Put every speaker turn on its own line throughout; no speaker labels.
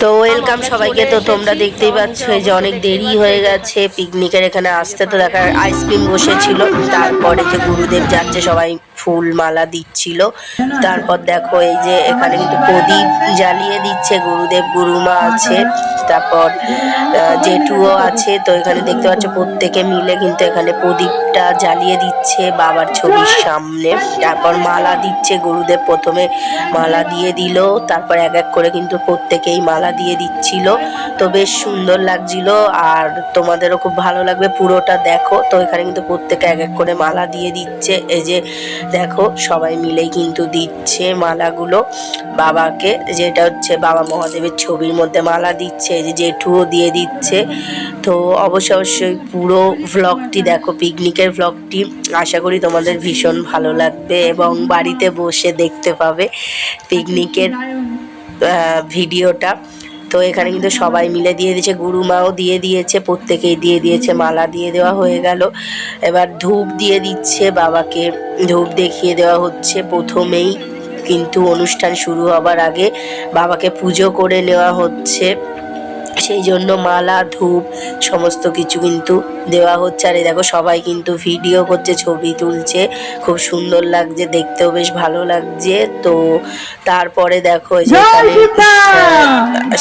তো ওয়েলকাম সবাইকে। তো তোমরা দেখতেই পাচ্ছ এই যে অনেক দেরি হয়ে গেছে পিকনিকের এখানে আসতে। তো দেখা আইসক্রিম বসেছিল, তারপরে যে গুরুদেব যাচ্ছে সবাই ফুল মালা দিচ্ছিল। তারপর দেখো এই যে এখানে কিন্তু প্রদীপ জ্বালিয়ে দিচ্ছে, গুরুদেব গুরুমা আছে, তারপর জেঠুও আছে। তো এখানে দেখতে পাচ্ছ প্রত্যেকে মিলে কিন্তু এখানে প্রদীপটা জ্বালিয়ে দিচ্ছে বাবার ছবির সামনে। তারপর মালা দিচ্ছে, গুরুদেব প্রথমে মালা দিয়ে দিল, তারপর এক এক করে কিন্তু প্রত্যেকেই মালা দিয়ে দিচ্ছিল। তো বেশ সুন্দর লাগছিল, আর তোমাদেরও খুব ভালো লাগবে, পুরোটা দেখো। তো এখানে কিন্তু প্রত্যেকে এক এক করে মালা দিয়ে দিচ্ছে। এই যে দেখো সবাই মিলেই কিন্তু দিচ্ছে মালাগুলো বাবাকে, যেটা হচ্ছে বাবা মহাদেবের ছবির মধ্যে মালা দিচ্ছে। এই যে জেঠুও দিয়ে দিচ্ছে। তো অবশ্যই পুরো ভ্লগটি দেখো, পিকনিকের ভ্লগটি। আশা করি তোমাদের ভীষণ ভালো লাগবে এবং বাড়িতে বসে দেখতে পাবে পিকনিকের ভিডিওটা। তো এখানে কিন্তু সবাই মিলে দিয়ে দিয়েছে, গুরুমাও দিয়ে দিয়েছে, প্রত্যেকেই দিয়ে দিয়েছে, মালা দিয়ে দেওয়া হয়ে গেল। এবার ধূপ দিয়ে দিচ্ছে বাবাকে, ধূপ দেখিয়ে দেওয়া হচ্ছে প্রথমেই, কিন্তু অনুষ্ঠান শুরু হবার আগে বাবাকে পুজো করে নেওয়া হচ্ছে, সেই জন্য মালা ধূপ সমস্ত কিছু কিন্তু দেওয়া হচ্ছে। আর এই দেখো সবাই কিন্তু ভিডিও করছে, ছবি তুলছে, খুব সুন্দর লাগছে, দেখতেও বেশ ভালো লাগছে। তো তারপরে দেখো এই যে এখানে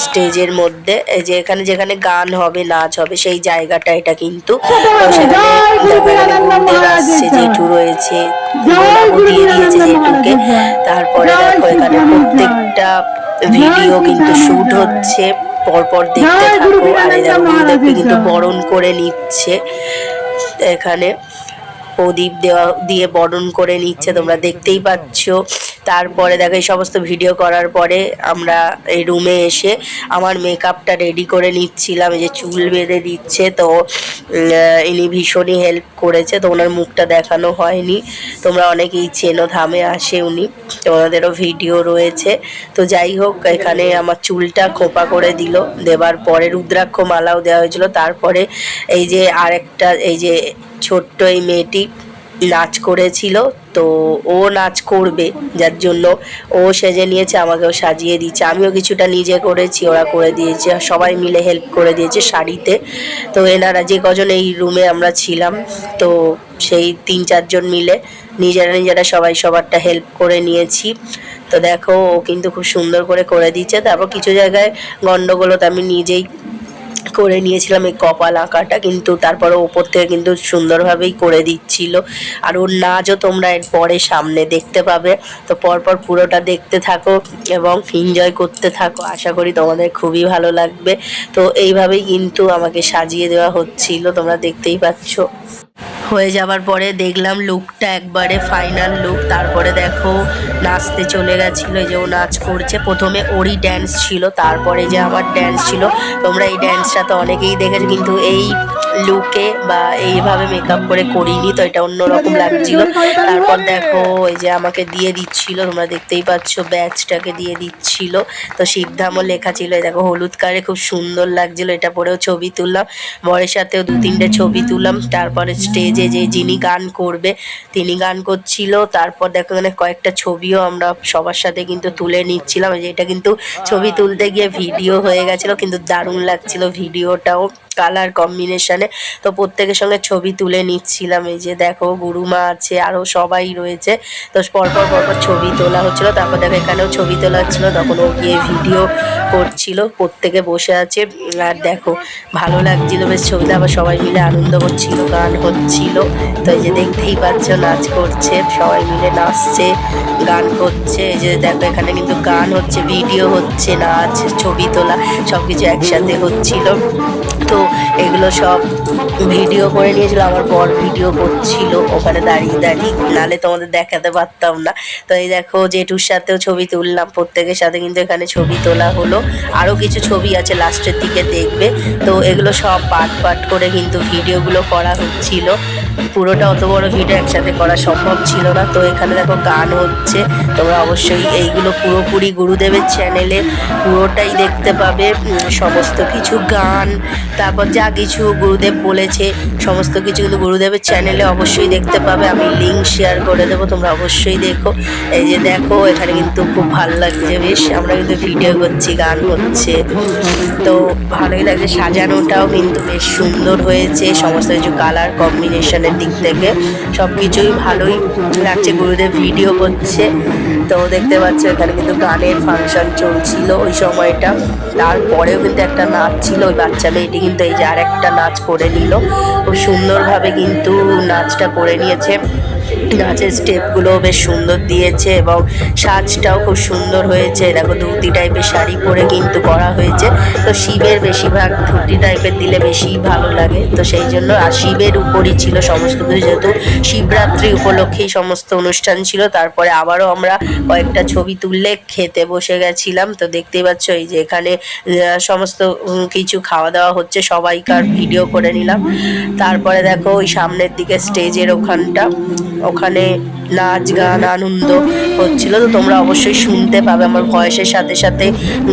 স্টেজের মধ্যে এই যে এখানে যেখানে গান হবে নাচ হবে সেই জায়গাটা এটা কিন্তু। তো সেখানে দেখো এখানে গুরুদেব আসছে, জেঠু রয়েছে, গোলাপও দিয়ে দিয়েছে জেঠুকে। তারপরে দেখো এখানে প্রত্যেকটা ভিডিও কিন্তু শুট হচ্ছে, পরপর দেখতে থাকো। আর এই দেখো গুরুদেবকে কিন্তু বরণ করে নিচ্ছে, এখানে প্রদীপ দিয়ে বরণ করে নিচ্ছে, তোমরা দেখতেই পাচ্ছ। তারপরে দেখো এই সমস্ত ভিডিও করার পরে আমরা এই রুমে এসে আমার মেকআপটা রেডি করে নিচ্ছিলাম। এই যে চুল বেঁধে দিচ্ছে, তো ইনি ভীষণই হেল্প করেছে। তো ওনার মুখটা দেখানো হয়নি, তোমরা অনেকেই চেনো, ধামে আসে উনি, তো ওনাদেরও ভিডিও রয়েছে। তো যাই হোক এখানে আমার চুলটা খোপা করে দিল, দেবার পরে রুদ্রাক্ষ মালাও দেওয়া হয়েছিল। তারপরে এই যে আরেকটা এই যে ছোট্ট এই মেয়েটি নাচ করেছিল, তো ও নাচ করবে, যার জন্য ও সেজে নিয়েছে, আমাকেও সাজিয়ে দিচ্ছে। আমিও কিছুটা নিজে করেছি, ওরা করে দিয়েছে, সবাই মিলে হেল্প করে দিয়েছে শাড়িতে। তো এনারা যে কজন এই রুমে আমরা ছিলাম, তো সেই 3-4 জন মিলে নিজেরা সবাই সবারটা হেল্প করে নিয়েছি। তো দেখো ও কিন্তু খুব সুন্দর করে দিচ্ছে। তারপর কিছু জায়গায় গন্ডগোল তো আমি নিজেই করে নিয়েছিলাম এই কপাল আঁকাটা, কিন্তু তারপরে ওপর থেকে কিন্তু সুন্দরভাবেই করে দিচ্ছিল। আর ওর নাচও তোমরা এর পরে সামনে দেখতে পাবে। তো পরপর পুরোটা দেখতে থাকো এবং এনজয় করতে থাকো, আশা করি তোমাদের খুবই ভালো লাগবে। তো এইভাবেই কিন্তু আমাকে সাজিয়ে দেওয়া হচ্ছিল, তোমরা দেখতেই পাচ্ছ। হয়ে যাবার পরে দেখলাম লুকটা একবারে ফাইনাল লুক। তারপরে দেখো নাচতে চলে গেছিলো, এই যে ও নাচ করছে। প্রথমে ওরই ড্যান্স ছিল, তারপরে যে আমার ড্যান্স ছিল। তোমরা এই ড্যান্সটা তো অনেকেই দেখেছো, কিন্তু এই লুকে বা এইভাবে মেকআপ করে করিনি, তো এটা অন্যরকম লাগছিল। তারপর দেখো এই যে আমাকে দিয়ে দিচ্ছিল, তোমরা দেখতেই পাচ্ছ ব্যাচটাকে দিয়ে দিচ্ছিল। তো শিবধামও লেখা ছিল, এই দেখো হলুদ কালারে খুব সুন্দর লাগছিল। এটা পরেও ছবি তুললাম, বরের সাথেও 2-3টে ছবি তুললাম। তারপরে স্টেজে যে যিনি গান করবে তিনি গান করছিল। তারপর দেখো এখানে কয়েকটা ছবিও আমরা সবার সাথে কিন্তু তুলে নিচ্ছিলাম। যে এটা কিন্তু ছবি তুলতে গিয়ে ভিডিও হয়ে গেছিলো, কিন্তু দারুণ লাগছিল ভিডিওটাও কালার কম্বিনেশনে। তো প্রত্যেকের সঙ্গে ছবি তুলে নিচ্ছিলাম। এই যে দেখো গুরুমা আছে, আরও সবাই রয়েছে। তো পরপর ছবি তোলা হচ্ছিলো। তারপর দেখো এখানেও ছবি তোলা হচ্ছিলো, তখন ও গিয়ে ভিডিও করছিল, প্রত্যেকে বসে আছে। আর দেখো ভালো লাগছিল বেশ ছবিতে, আবার সবাই মিলে আনন্দ করছিল, গান হচ্ছিল। তো এই যে দেখতেই পাচ্ছ নাচ করছে, সবাই মিলে নাচছে, গান করছে। এই যে দেখো এখানে কিন্তু গান হচ্ছে, ভিডিও হচ্ছে, নাচ, ছবি তোলা সব কিছু একসাথে হচ্ছিল। তো এগুলো সব ভিডিও করে নিয়েছিল, আমার বর ভিডিও করছিল ওখানে দাঁড়িয়ে, নালে তোমাদের দেখাতে পারতাম না। তো এই দেখো জেঠুর সাথেও ছবি তুললাম, প্রত্যেকের সাথে কিন্তু এখানে ছবি তোলা হলো। আরও কিছু ছবি আছে লাস্টের দিকে দেখবে। তো এগুলো সব পার্ট করে কিন্তু ভিডিওগুলো করা হচ্ছিল। পুরোটা অত বড় ভিডিও একসাথে করা সম্ভব ছিল না। তো এখানে দেখো গান হচ্ছে, তোমরা অবশ্যই এইগুলো পুরোপুরি গুরুদেবের চ্যানেলে পুরোটাই দেখতে পাবে। সমস্ত কিছু গান, তারপর যা কিছু গুরুদেব বলেছে সমস্ত কিছু কিন্তু গুরুদেবের চ্যানেলে অবশ্যই দেখতে পাবে। আমি লিঙ্ক শেয়ার করে দেবো, তোমরা অবশ্যই দেখো। এই যে দেখো এখানে কিন্তু খুব ভালো লাগছে, বেশ আমরা কিন্তু ভিডিও করছি, গান হচ্ছে, তো ভালোই লাগছে। সাজানোটাও কিন্তু বেশ সুন্দর হয়েছে, সমস্ত কিছু কালার কম্বিনেশনের দিক থেকে সব কিছুই ভালোই লাগছে। গুরুদেব ভিডিও করছে, তো দেখতে পাচ্ছ এখানে কিন্তু গানের ফাংশন চলছিল ওই সময়টা। তারপরেও কিন্তু একটা নাচ ছিল, ওই বাচ্চা মেয়েটি কিন্তু এই যে আর একটা নাচ করে নিল, খুব সুন্দরভাবে কিন্তু নাচটা করে নিয়েছে। নাচের স্টেপগুলো বেশ সুন্দর দিয়েছে এবং সাজটাও খুব সুন্দর হয়েছে। দেখো ধুতি টাইপের শাড়ি পরে কিন্তু করা হয়েছে, তো শিবের বেশিরভাগ ধুতি টাইপের দিলে বেশি ভালো লাগে, তো সেই জন্য। আর শিবের উপরই ছিল সমস্ত কিছু, যেহেতু শিবরাত্রি উপলক্ষেই সমস্ত অনুষ্ঠান ছিল। তারপরে আবারও আমরা কয়েকটা ছবি তুললে খেতে বসে গেছিলাম, তো দেখতেই পাচ্ছ এই যে এখানে সমস্ত কিছু খাওয়া দাওয়া হচ্ছে, সবাইকার ভিডিও করে নিলাম। তারপরে দেখো ওই সামনের দিকে স্টেজের ওখানে নাচ গান আনন্দ হচ্ছিল, তো তোমরা অবশ্যই শুনতে পাবে, আমার ভয়েসের সাথে সাথে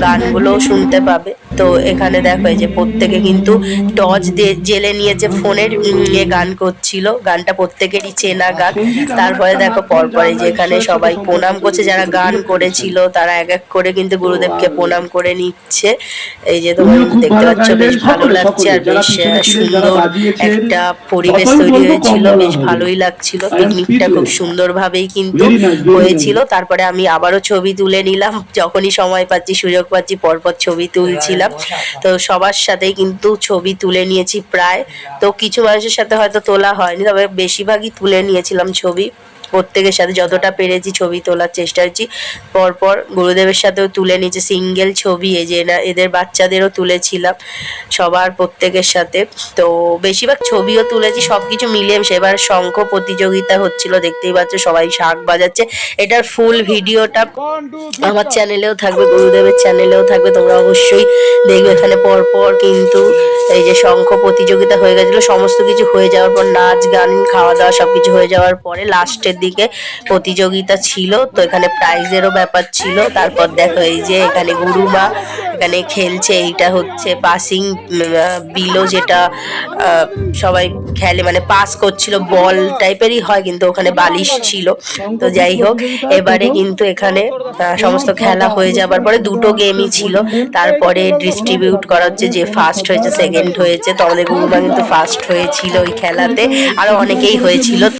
গানগুলোও শুনতে পাবে। তো এখানে দেখো এই যে প্রত্যেকে কিন্তু টর্চ জেলে নিয়েছে, ফোনের নিয়ে গান করছিল, গানটা প্রত্যেকেরই চেনা গান। তারপরে দেখো পরপর এই যে এখানে সবাই প্রণাম করছে, যারা গান করেছিল তারা এক এক করে কিন্তু গুরুদেবকে প্রণাম করে নিচ্ছে। এই যে তোমরা দেখতে পাচ্ছ, বেশ ভালো লাগছে আর বেশ সুন্দর একটা পরিবেশ তৈরি হয়েছিল, বেশ ভালোই লাগছিল। পিকনিকটা খুব সুন্দরভাবেই কিন্তু হয়েছিল। তারপরে আমি আবারও ছবি তুলে নিলাম, যখনই সময় পাচ্ছি সুযোগ পাচ্ছি পরপর ছবি তুলছিলাম। তো সবার সাথেই কিন্তু ছবি তুলে নিয়েছি প্রায়, তো কিছু মানুষের সাথে হয়তো তোলা হয়নি, তবে বেশিরভাগই তুলে নিয়েছিলাম ছবি। প্রত্যেকের সাথে যতটা পেরেছি ছবি তোলার চেষ্টা করছি। পরপর গুরুদেবের সাথেও তুলে নিয়েছি সিঙ্গেল ছবি, এই যে না এদের বাচ্চাদেরও তুলেছিলাম সবার প্রত্যেকের সাথে। তো বেশিরভাগ ছবিও তুলেছি, সব কিছু মিলিয়ে সেবার শঙ্খ প্রতিযোগিতা হচ্ছিল, দেখতেই পাচ্ছ সবাই শাঁখ বাজাচ্ছে। এটার ফুল ভিডিওটা আমার চ্যানেলেও থাকবে, গুরুদেবের চ্যানেলেও থাকবে, তোমরা অবশ্যই দেখবে। এখানে পরপর কিন্তু এই যে শঙ্খ প্রতিযোগিতা হয়ে গেছিলো, সমস্ত কিছু হয়ে যাওয়ার পর নাচ গান খাওয়া দাওয়া সবকিছু হয়ে যাওয়ার পরে লাস্টের দিকে প্রতিযোগিতা ছিল, তো এখানে প্রাইজেরও ব্যাপার ছিল। তারপর দেখো এই যে এখানে গুরুমা এখানে খেলছে, এইটা হচ্ছে পাসিং বিলো, যেটা সবাই খেলে, মানে পাস করছিল, বল টাইপেরই হয় কিন্তু ওখানে বালিশ ছিল। তো যাই হোক, এবারে কিন্তু এখানে সমস্ত খেলা হয়ে যাবার পরে দুটো গেমই ছিল, তারপরে ডিস্ট্রিবিউট করা হচ্ছে, যে ফার্স্ট হয়েছে সেকেন্ড হয়েছে। তো আমাদের গুরুমা কিন্তু ফার্স্ট হয়েছিল ওই খেলাতে, আরো অনেকেই হয়েছিল।